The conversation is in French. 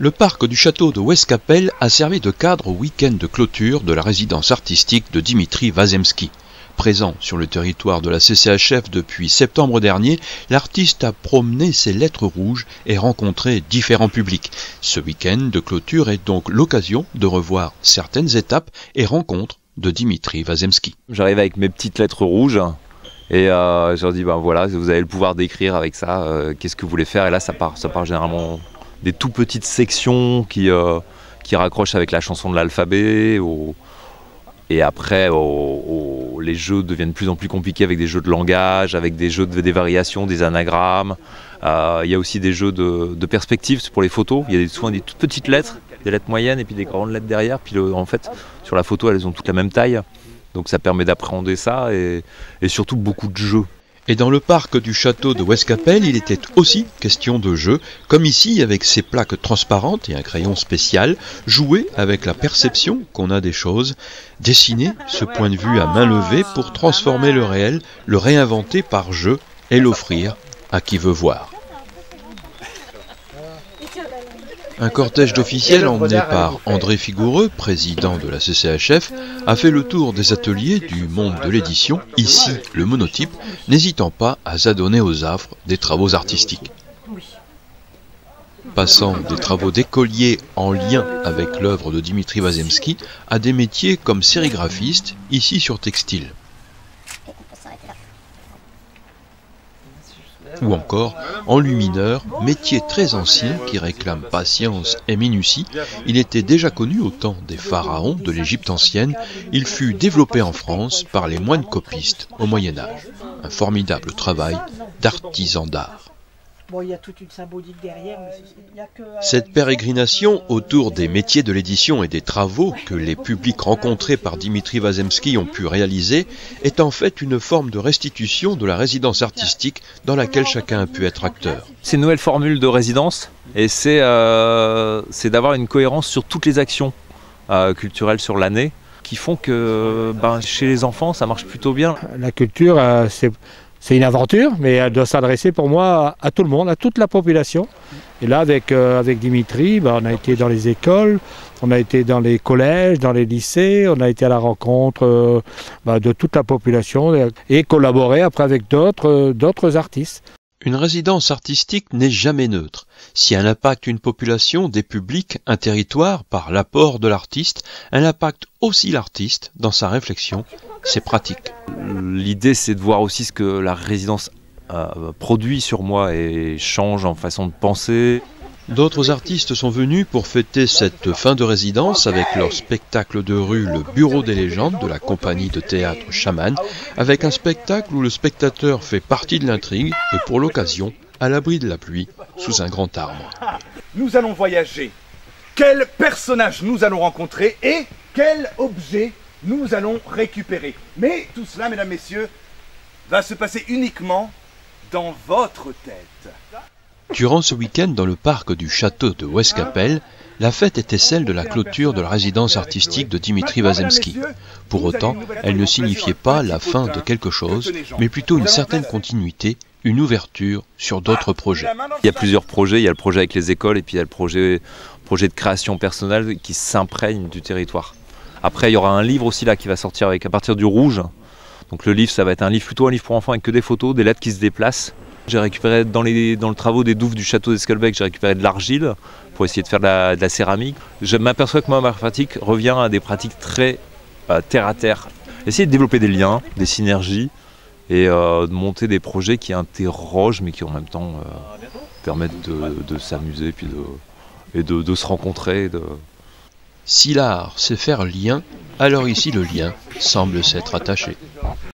Le parc du château de Ouescapelle a servi de cadre au week-end de clôture de la résidence artistique de Dimitri Vazemski. Présent sur le territoire de la CCHF depuis septembre dernier, l'artiste a promené ses lettres rouges et rencontré différents publics. Ce week-end de clôture est donc l'occasion de revoir certaines étapes et rencontres de Dimitri Vazemski. J'arrive avec mes petites lettres rouges et je leur dis voilà, vous avez le pouvoir d'écrire avec ça, qu'est-ce que vous voulez faire? Et là ça part généralement des tout petites sections qui raccrochent avec la chanson de l'alphabet. Et après, les jeux deviennent de plus en plus compliqués avec des jeux de langage, avec des jeux des variations, des anagrammes. Il y a aussi des jeux de perspective pour les photos. Il y a souvent des toutes petites lettres, des lettres moyennes et puis des grandes lettres derrière. Puis en fait, sur la photo, elles ont toutes la même taille. Donc ça permet d'appréhender ça et surtout beaucoup de jeux. Et dans le parc du château de Ouescapelle, il était aussi question de jeu, comme ici avec ces plaques transparentes et un crayon spécial, jouer avec la perception qu'on a des choses, dessiner ce point de vue à main levée pour transformer le réel, le réinventer par jeu et l'offrir à qui veut voir. Un cortège d'officiels emmené par André Figoureux, président de la CCHF, a fait le tour des ateliers du monde de l'édition, ici le monotype, n'hésitant pas à s'adonner aux affres des travaux artistiques. Passant des travaux d'écolier en lien avec l'œuvre de Dimitri Vazemski à des métiers comme sérigraphiste, ici sur textile. Ou encore enlumineur, métier très ancien qui réclame patience et minutie. Il était déjà connu au temps des pharaons de l'Égypte ancienne. Il fut développé en France par les moines copistes au Moyen-Âge. Un formidable travail d'artisan d'art. Bon, il y a toute une symbolique derrière, mais il y a que... Cette pérégrination autour des métiers de l'édition et des travaux que les publics rencontrés par Dimitri Vazemski ont pu réaliser est en fait une forme de restitution de la résidence artistique dans laquelle chacun a pu être acteur. C'est une nouvelle formule de résidence et c'est d'avoir une cohérence sur toutes les actions culturelles sur l'année qui font que chez les enfants ça marche plutôt bien. La culture c'est une aventure, mais elle doit s'adresser pour moi à tout le monde, à toute la population. Et là, avec Dimitri, on a été dans les écoles, on a été dans les collèges, dans les lycées, on a été à la rencontre de toute la population et collaboré après avec d'autres artistes. Une résidence artistique n'est jamais neutre. Si elle impacte une population, des publics, un territoire par l'apport de l'artiste, elle impacte aussi l'artiste dans sa réflexion. C'est pratique. L'idée, c'est de voir aussi ce que la résidence produit sur moi et change en façon de penser. D'autres artistes sont venus pour fêter cette fin de résidence avec leur spectacle de rue Le Bureau des légendes de la compagnie de théâtre Chaman, avec un spectacle où le spectateur fait partie de l'intrigue et pour l'occasion, à l'abri de la pluie, sous un grand arbre. Nous allons voyager. Quel personnage nous allons rencontrer et quel objet nous allons récupérer. Mais tout cela, mesdames, messieurs, va se passer uniquement dans votre tête. Durant ce week-end dans le parc du château de Ouescapelle, la fête était celle de la clôture de la résidence artistique de Dimitri Vazemski. Pour autant, elle ne signifiait pas la fin de quelque chose, mais plutôt une certaine continuité, une ouverture sur d'autres projets. Il y a plusieurs projets, il y a le projet avec les écoles et puis il y a le projet de création personnelle qui s'imprègne du territoire. Après, il y aura un livre aussi là qui va sortir à partir du rouge. Donc le livre, ça va être plutôt un livre pour enfants avec que des photos, des lettres qui se déplacent. J'ai récupéré dans le travaux des douves du château d'Esquelbec, j'ai récupéré de l'argile pour essayer de faire de la céramique. Je m'aperçois que ma pratique revient à des pratiques très terre à terre. Essayer de développer des liens, des synergies et de monter des projets qui interrogent mais qui en même temps permettent de s'amuser et de se rencontrer. Si l'art c'est faire lien, alors ici le lien semble s'être attaché.